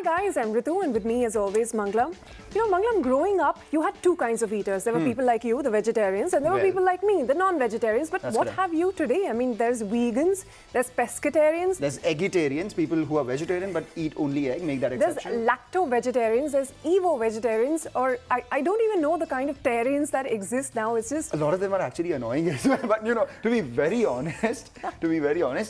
Hi guys, I'm Ritu and with me as always Mangalam. You know, Mangalam, growing up, you had two kinds of eaters. There were people like you, the vegetarians, and there were people like me, the non-vegetarians. But what have you today? I mean, there's vegans, there's pescatarians. There's eggetarians, people who are vegetarian but eat only egg, make that exception. There's lacto-vegetarians, there's evo-vegetarians, or I don't even know the kind of tarians that exist now. It's just... A lot of them are actually annoying as well. But, you know, to be very honest,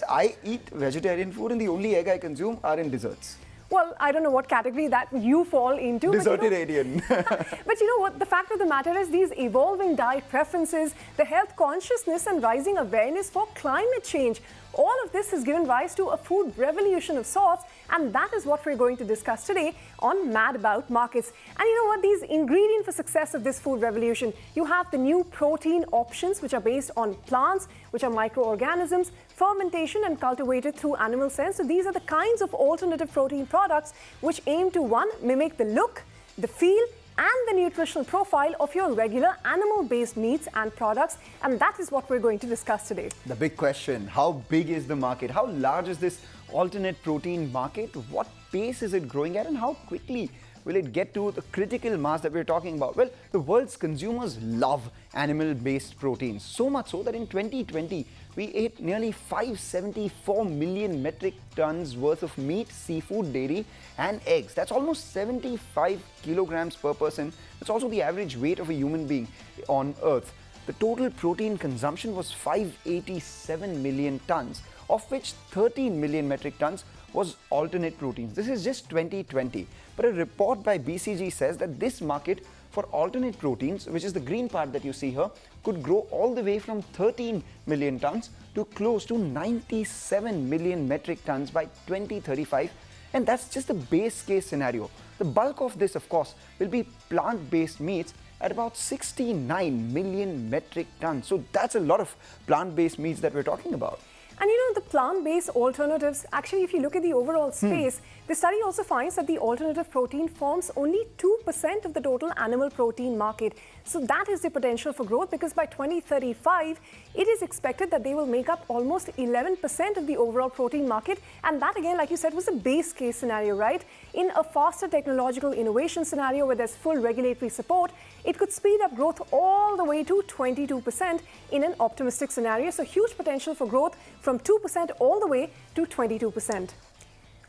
I eat vegetarian food and the only egg I consume are in desserts. Well, I don't know what category that you fall into. Desertarian. But you know what? The fact of the matter is these evolving diet preferences, the health consciousness and rising awareness for climate change, all of this has given rise to a food revolution of sorts, and that is what we're going to discuss today on Mad About Markets. And you know what? These ingredients for success of this food revolution, you have the new protein options which are based on plants, which are microorganisms, fermentation and cultivated through animal cells. So these are the kinds of alternative protein products which aim to, one, mimic the look, the feel, and the nutritional profile of your regular animal-based meats and products. And that is what we're going to discuss today. The big question, how big is the market? How large is this alternate protein market? What pace is it growing at and how quickly will it get to the critical mass that we're talking about? Well, the world's consumers love animal-based proteins, so much so that in 2020, we ate nearly 574 million metric tons worth of meat, seafood, dairy and eggs. That's almost 75 kilograms per person. That's also the average weight of a human being on Earth. The total protein consumption was 587 million tons, of which 13 million metric tons was alternate proteins. This is just 2020. But a report by BCG says that this market for alternate proteins, which is the green part that you see here, could grow all the way from 13 million tons to close to 97 million metric tons by 2035. And that's just the base case scenario. The bulk of this, of course, will be plant-based meats at about 69 million metric tons. So that's a lot of plant-based meats that we're talking about. And you know, the plant-based alternatives, actually, if you look at the overall space, the study also finds that the alternative protein forms only 2% of the total animal protein market. So that is the potential for growth, because by 2035, it is expected that they will make up almost 11% of the overall protein market. And that, again, like you said, was a base case scenario, right? In a faster technological innovation scenario where there's full regulatory support, it could speed up growth all the way to 22% in an optimistic scenario. So huge potential for growth from 2% all the way to 22%.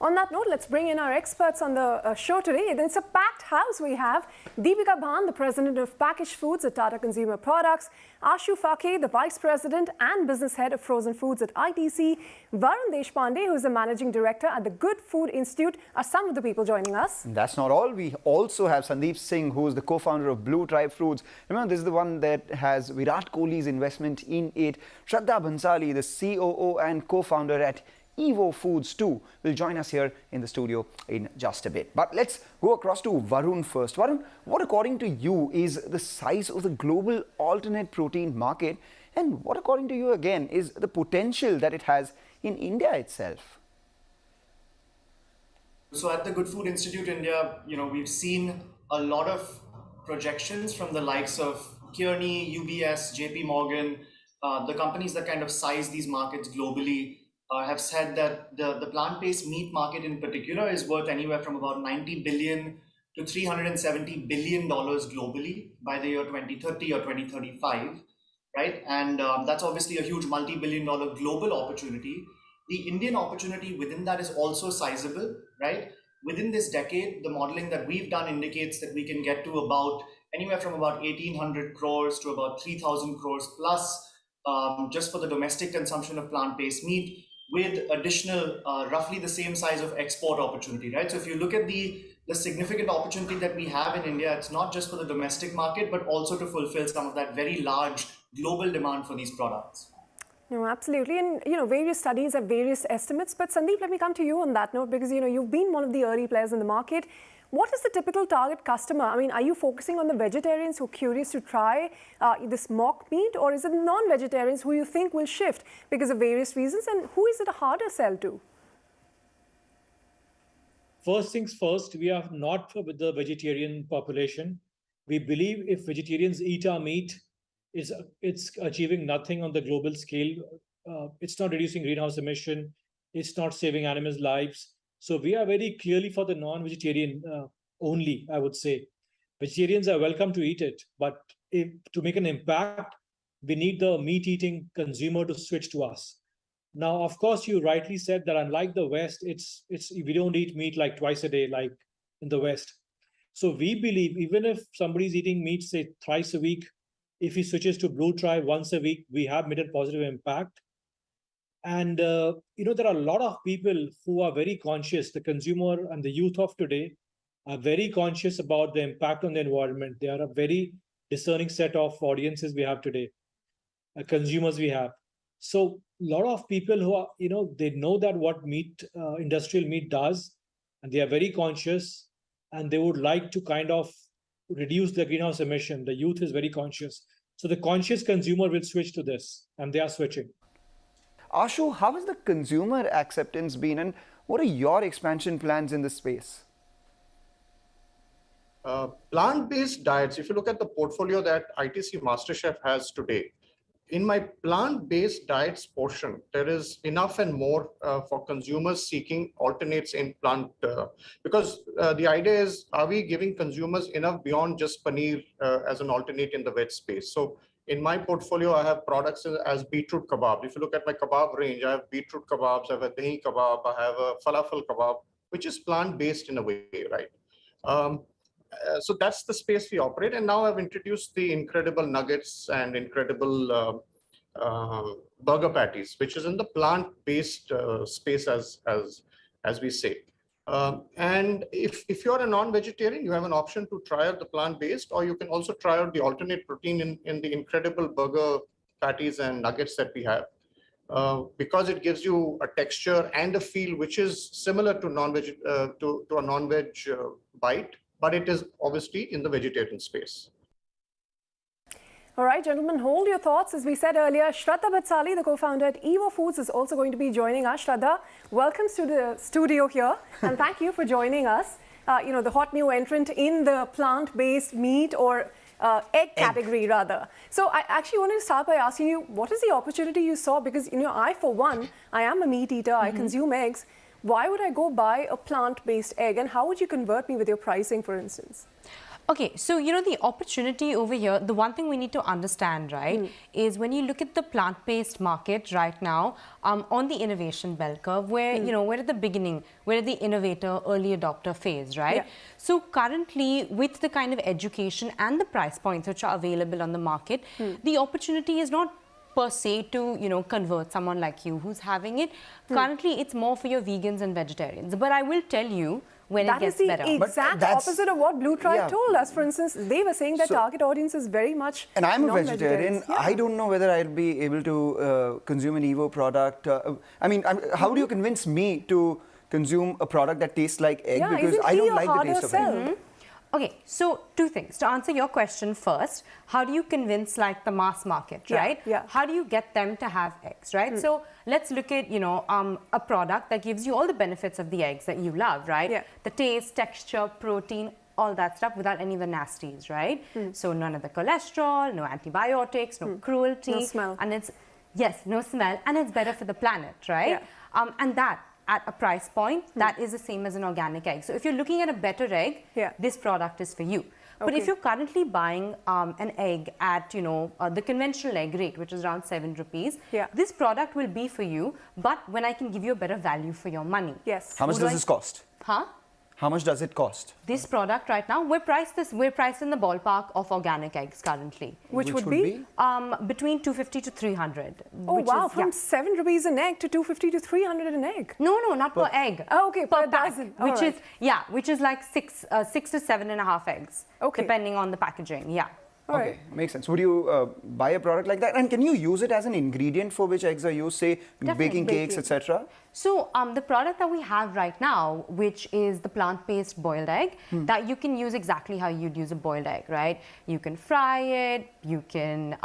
On that note, let's bring in our experts on the show today. It's a packed house. We have Deepika, Bhan, the President of Packaged Foods at Tata Consumer Products, Ashu Phakey, the Vice President and Business Head of Frozen Foods at ITC, Varun Deshpande, who is the Managing Director at the Good Food Institute, are some of the people joining us. And that's not all. We also have Sandeep Singh, who is the co-founder of Blue Tribe Foods. Remember, this is the one that has Virat Kohli's investment in it. Shraddha Bhansali, the COO and co-founder at Evo Foods too, will join us here in the studio in just a bit. But let's go across to Varun first. Varun, what according to you is the size of the global alternate protein market, and what according to you again is the potential that it has in India itself? So at the Good Food Institute India, you know, we've seen a lot of projections from the likes of Kearney, UBS, JP Morgan, the companies that kind of size these markets globally. Have said that the plant-based meat market in particular is worth anywhere from about $90 billion to $370 billion globally by the year 2030 or 2035, right? And that's obviously a huge multi-billion-dollar global opportunity. The Indian opportunity within that is also sizable, right? Within this decade, the modeling that we've done indicates that we can get to about anywhere from about 1,800 crores to about 3,000 crores plus just for the domestic consumption of plant-based meat, with additional roughly the same size of export opportunity, right? So if you look at the significant opportunity that we have in India, it's not just for the domestic market, but also to fulfill some of that very large global demand for these products. No, absolutely. And, you know, various studies have various estimates. But Sandeep, let me come to you on that note, because, you know, you've been one of the early players in the market. What is the typical target customer? I mean, are you focusing on the vegetarians who are curious to try this mock meat, or is it non-vegetarians who you think will shift because of various reasons? And who is it a harder sell to? First things first, we are not with the vegetarian population. We believe if vegetarians eat our meat, it's achieving nothing on the global scale. It's not reducing greenhouse emission. It's not saving animals' lives. So we are very clearly for the non-vegetarian only, I would say. Vegetarians are welcome to eat it, but to make an impact, we need the meat-eating consumer to switch to us. Now, of course, you rightly said that unlike the West, we don't eat meat like twice a day, like in the West. So we believe even if somebody's eating meat, say thrice a week, if he switches to Blue Try once a week, we have made a positive impact. And there are a lot of people who are very conscious. The consumer and the youth of today are very conscious about the impact on the environment. They are a very discerning set of audiences we have today, consumers we have. So a lot of people who are, they know that what industrial meat does, and they are very conscious, and they would like to kind of reduce the greenhouse emission. The youth is very conscious. So the conscious consumer will switch to this, and they are switching. Ashu, how has the consumer acceptance been, and what are your expansion plans in this space? Plant-based diets, if you look at the portfolio that ITC MasterChef has today, in my plant-based diets portion, there is enough and more for consumers seeking alternates in plant, because the idea is, are we giving consumers enough beyond just paneer as an alternate in the veg space? So in my portfolio, I have products as beetroot kebab. If you look at my kebab range, I have beetroot kebabs, I have a dahi kebab, I have a falafel kebab, which is plant-based in a way, right? So that's the space we operate. And now I've introduced the incredible nuggets and incredible burger patties, which is in the plant-based space as we say. And if you're a non-vegetarian, you have an option to try out the plant-based, or you can also try out the alternate protein in the incredible burger patties and nuggets that we have. Because it gives you a texture and a feel which is similar to to a non-veg bite, but it is obviously in the vegetarian space. All right, gentlemen, hold your thoughts. As we said earlier, Shraddha Bhansali, the co-founder at Evo Foods, is also going to be joining us. Shraddha, welcome to the studio here, and thank you for joining us. The hot new entrant in the plant-based meat or egg category, rather. So I actually wanted to start by asking you, what is the opportunity you saw? Because, I, for one, I am a meat eater. I consume eggs. Why would I go buy a plant-based egg, and how would you convert me with your pricing, for instance? Okay, so the opportunity over here, the one thing we need to understand, right, is when you look at the plant-based market right now, on the innovation bell curve, where, we're at the beginning, we're at the innovator, early adopter phase, right? Yeah. So currently, with the kind of education and the price points which are available on the market, the opportunity is not per se to, convert someone like you who's having it. Currently, it's more for your vegans and vegetarians. But I will tell you, when it gets better. That is the exact opposite of what Blue Tribe told us. For instance, they were saying that target audience is very much And I'm a vegetarian. Yeah. I don't know whether I'll be able to consume an Evo product. How do you convince me to consume a product that tastes like egg? Because I don't like the taste of egg. Okay, so two things. To answer your question first, how do you convince like the mass market, right? Yeah. How do you get them to have eggs, right? So let's look at, a product that gives you all the benefits of the eggs that you love, right? Yeah. The taste, texture, protein, all that stuff without any of the nasties, right? So none of the cholesterol, no antibiotics, no cruelty. No smell. And no smell, and it's better for the planet, right? Yeah. And that, at a price point, that is the same as an organic egg. So if you're looking at a better egg, this product is for you. But if you're currently buying an egg at, the conventional egg rate, which is around 7 rupees, this product will be for you, but when I can give you a better value for your money. Yes. How much does this cost? Huh? How much does it cost? This product right now, we're priced in the ballpark of organic eggs currently. Which would be? Between 250 to 300. Oh, wow. From 7 rupees an egg to 250 to 300 an egg. No, not per egg. Oh, okay, per dozen. Which is like 6 to 7.5 eggs. Okay. Depending on the packaging, Okay, makes sense. Would you buy a product like that? And can you use it as an ingredient for which eggs are used, say, baking cakes, etc.? So the product that we have right now, which is the plant-based boiled egg, that you can use exactly how you'd use a boiled egg, right? You can fry it, you can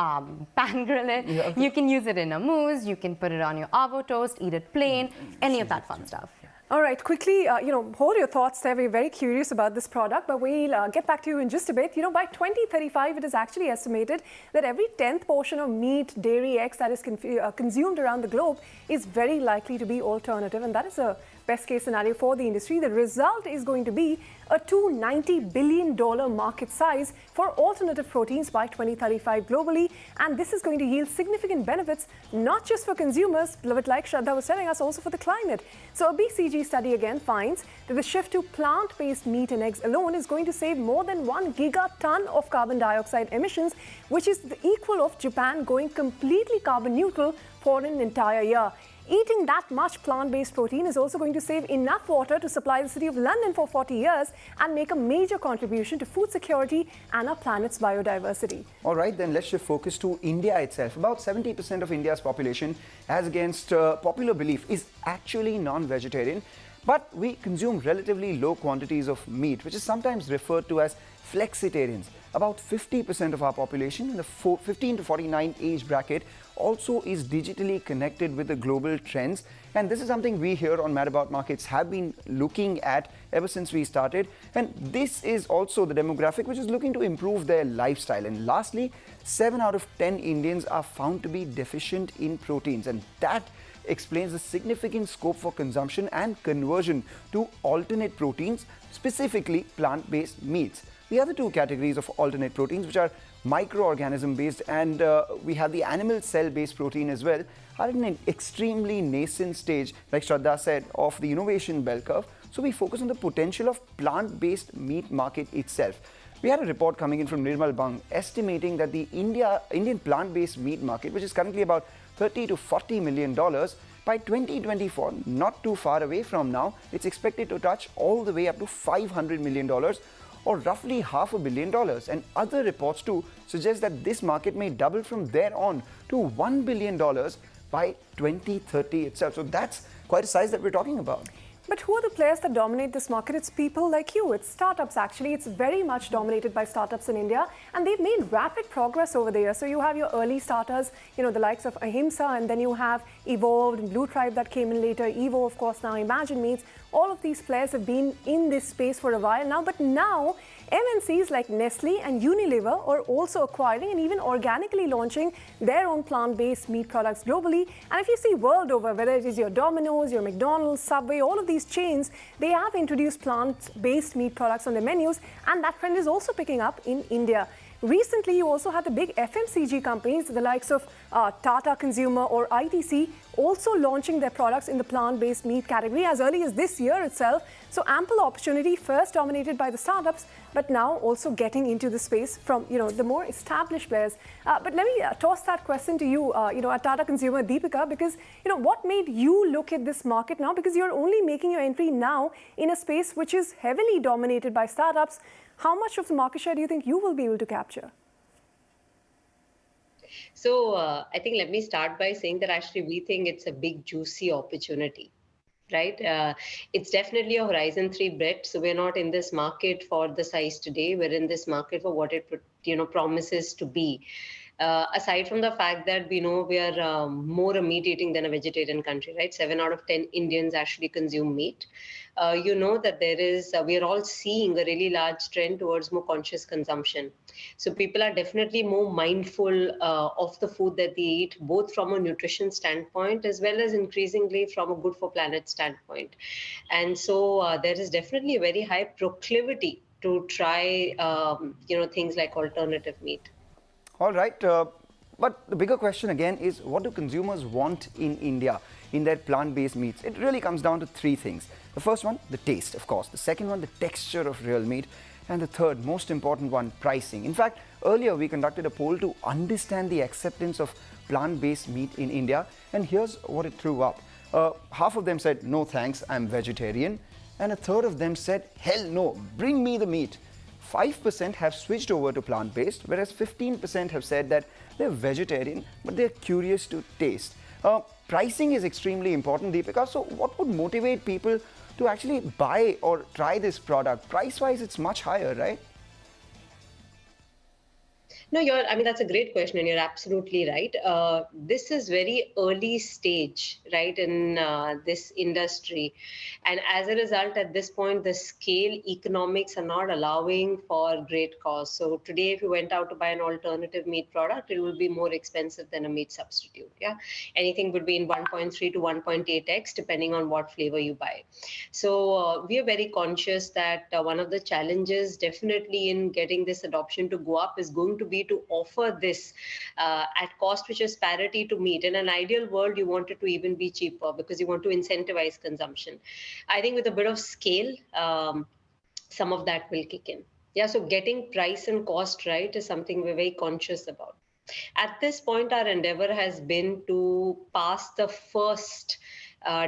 pan grill it, you can use it in a mousse, you can put it on your avo toast, eat it plain, any of that fun stuff. All right, quickly, hold your thoughts there. We're very curious about this product, but we'll get back to you in just a bit. By 2035, it is actually estimated that every 10th portion of meat, dairy, eggs that is consumed around the globe is very likely to be alternative, and that is a best case scenario for the industry. The result is going to be a $290 billion market size for alternative proteins by 2035 globally. And this is going to yield significant benefits, not just for consumers, but like Shraddha was telling us, also for the climate. So a BCG study again finds that the shift to plant-based meat and eggs alone is going to save more than 1 gigaton of carbon dioxide emissions, which is the equal of Japan going completely carbon neutral for an entire year. Eating that much plant-based protein is also going to save enough water to supply the city of London for 40 years and make a major contribution to food security and our planet's biodiversity. All right, then let's shift focus to India itself. About 70% of India's population, as against popular belief, is actually non-vegetarian. But we consume relatively low quantities of meat, which is sometimes referred to as flexitarians. About 50% of our population in the 15 to 49 age bracket also is digitally connected with the global trends. And this is something we here on Mad About Markets have been looking at ever since we started. And this is also the demographic which is looking to improve their lifestyle. And lastly, 7 out of 10 Indians are found to be deficient in proteins. And that explains the significant scope for consumption and conversion to alternate proteins, specifically plant-based meats. The other two categories of alternate proteins, which are microorganism based and we have the animal cell based protein as well, are in an extremely nascent stage, like Shraddha said, of the innovation bell curve. So we focus on the potential of plant-based meat market itself. We had a report coming in from Nirmal Bang estimating that the Indian plant-based meat market, which is currently about $30 to $40 million, by 2024, not too far away from now, it's expected to touch all the way up to $500 million, or roughly $500 million. And other reports too suggest that this market may double from there on to $1 billion by 2030 itself. So that's quite a size that we're talking about. But who are the players that dominate this market? It's people like you. It's startups, actually. It's very much dominated by startups in India. And they've made rapid progress over the years. So you have your early starters, the likes of Ahimsa, and then you have Evolved and Blue Tribe that came in later. Evo, of course, now Imagine Meats. All of these players have been in this space for a while now. But now, MNCs like Nestle and Unilever are also acquiring and even organically launching their own plant-based meat products globally. And if you see world over, whether it is your Domino's, your McDonald's, Subway, all of these chains, they have introduced plant-based meat products on their menus, and that trend is also picking up in India. Recently, you also had the big FMCG companies, the likes of Tata Consumer or ITC, also launching their products in the plant-based meat category as early as this year itself. So ample opportunity, first dominated by the startups, but now also getting into the space from the more established players. But let me toss that question to you, at Tata Consumer, Deepika, because what made you look at this market now? Because you're only making your entry now in a space which is heavily dominated by startups. How much of the market share do you think you will be able to capture? So I think let me start by saying that actually we think it's a big, juicy opportunity, right? It's definitely a Horizon 3 bet. So we're not in this market for the size today. We're in this market for what it promises to be. Aside from the fact that we know we are more a meat eating than a vegetarian country, right? 7 out of 10 Indians actually consume meat. That we are all seeing a really large trend towards more conscious consumption. So people are definitely more mindful of the food that they eat, both from a nutrition standpoint, as well as increasingly from a good for planet standpoint. And so there is definitely a very high proclivity to try, things like alternative meat. All right, but the bigger question again is, what do consumers want in India in their plant-based meats? It really comes down to 3 things. The first one, the taste, of course. The second one, the texture of real meat. And the third, most important one, pricing. In fact, earlier we conducted a poll to understand the acceptance of plant-based meat in India. And here's what it threw up. Half of them said, no thanks, I'm vegetarian. And a third of them said, hell no, bring me the meat. 5% have switched over to plant-based, whereas 15% have said that they're vegetarian, but they're curious to taste. Pricing is extremely important, Deepika. So what would motivate people to actually buy or try this product? Price-wise, it's much higher, right? No, I mean, that's a great question, and you're absolutely right. This is very early stage, right, in this industry. And as a result, at this point, the scale economics are not allowing for great costs. So today, if you went out to buy an alternative meat product, it will be more expensive than a meat substitute. Yeah, anything between 1.3 to 1.8x, depending on what flavor you buy. So we are very conscious that one of the challenges definitely in getting this adoption to go up is going to be to offer this at cost which is parity to meat. In an ideal world, you want it to even be cheaper because you want to incentivize consumption. I think with a bit of scale, some of that will kick in. Yeah, so getting price and cost right is something we're very conscious about. At this point, our endeavor has been to pass the first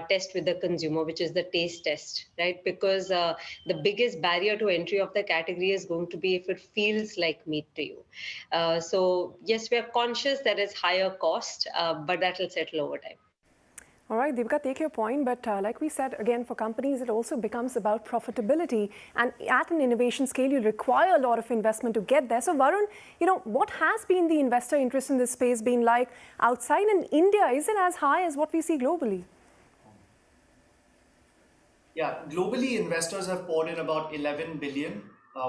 test with the consumer, which is the taste test, right? Because the biggest barrier to entry of the category is going to be if it feels like meat to you. So yes, we are conscious that it's higher cost, but that will settle over time. All right, Deepika, take your point. But like we said, again, for companies, it also becomes about profitability. And at an innovation scale, you require a lot of investment to get there. So Varun, what has been the investor interest in this space been like outside in India? Is it as high as what we see globally? Yeah, globally, investors have poured in about 11 billion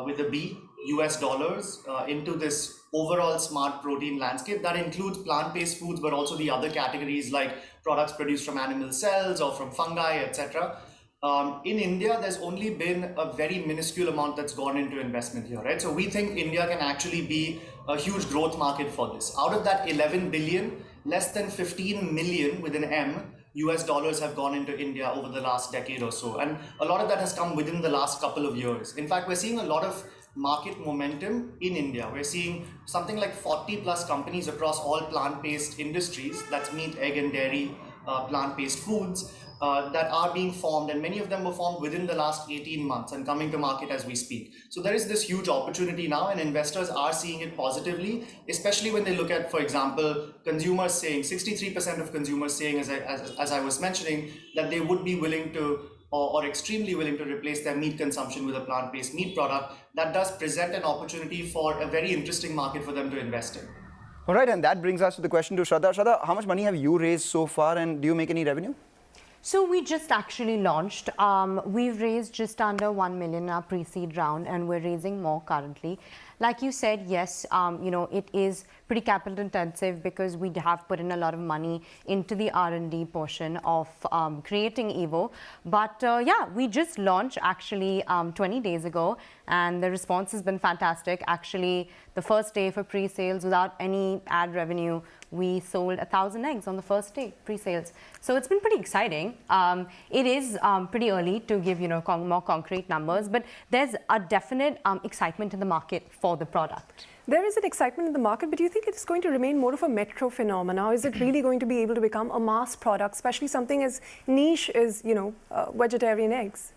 with a B US dollars into this overall smart protein landscape. That includes plant-based foods, but also the other categories like products produced from animal cells or from fungi, etc. In India, there's only been a very minuscule amount that's gone into investment here, right? So we think India can actually be a huge growth market for this. Out of that 11 billion, less than 15 million with an M US dollars have gone into India over the last decade or so. And a lot of that has come within the last couple of years. In fact, we're seeing a lot of market momentum in India. We're seeing something like 40 plus companies across all plant-based industries, that's meat, egg and dairy, plant-based foods, that are being formed, and many of them were formed within the last 18 months and coming to market as we speak. So there is this huge opportunity now, and investors are seeing it positively, especially when they look at, for example, consumers saying, 63% of consumers saying, as I was mentioning, that they would be willing to or extremely willing to replace their meat consumption with a plant-based meat product. That does present an opportunity for a very interesting market for them to invest in. All right, and that brings us to the question to Shraddha. Shraddha, how much money have you raised so far, and do you make any revenue? So we just actually launched. We've raised just under 1 million in our pre-seed round, and we're raising more currently. Like you said, yes, it is pretty capital intensive because we have put in a lot of money into the R&D portion of creating Evo. But yeah, we just launched actually 20 days ago, and the response has been fantastic. Actually, the first day for pre-sales without any ad revenue, we sold 1,000 eggs on the first day, pre-sales. So it's been pretty exciting. It is pretty early to give more concrete numbers, but there's a definite excitement in the market for the product. There is an excitement in the market, but do you think it's going to remain more of a metro phenomenon? Is it really going to be able to become a mass product, especially something as niche as, vegetarian eggs?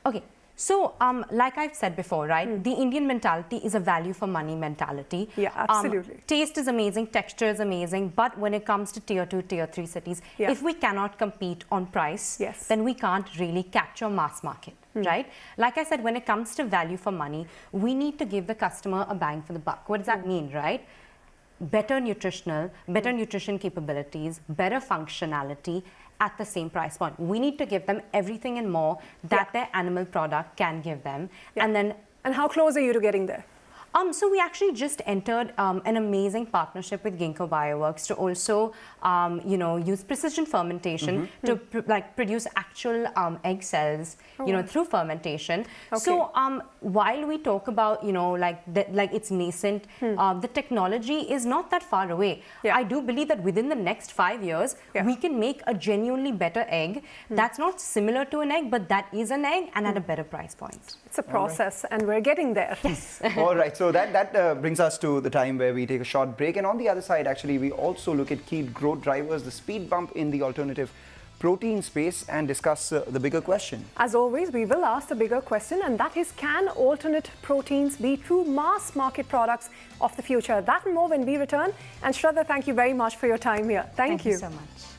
Okay. So, like I've said before, right, the Indian mentality is a value for money mentality. Yeah, absolutely. Taste is amazing, texture is amazing, but when it comes to tier 2, tier 3 cities, if we cannot compete on price, then we can't really capture mass market, right? Like I said, when it comes to value for money, we need to give the customer a bang for the buck. What does that mean, right? Better nutrition capabilities, better functionality, at the same price point. We need to give them everything and more that their animal product can give them. And how close are you to getting there? So we actually just entered an amazing partnership with Ginkgo Bioworks to also, use precision fermentation to produce actual egg cells, through fermentation. So while we talk about, it's nascent, the technology is not that far away. I do believe that within the next 5 years, we can make a genuinely better egg that's not similar to an egg, but that is an egg and at a better price point. It's a process, and we're getting there. Yes. All right. So that brings us to the time where we take a short break. And on the other side, actually, we also look at key growth drivers, the speed bump in the alternative protein space, and discuss the bigger question. As always, we will ask the bigger question, and that is, can alternate proteins be true mass market products of the future? That and more when we return. And Shraddha, thank you very much for your time here. Thank you so much.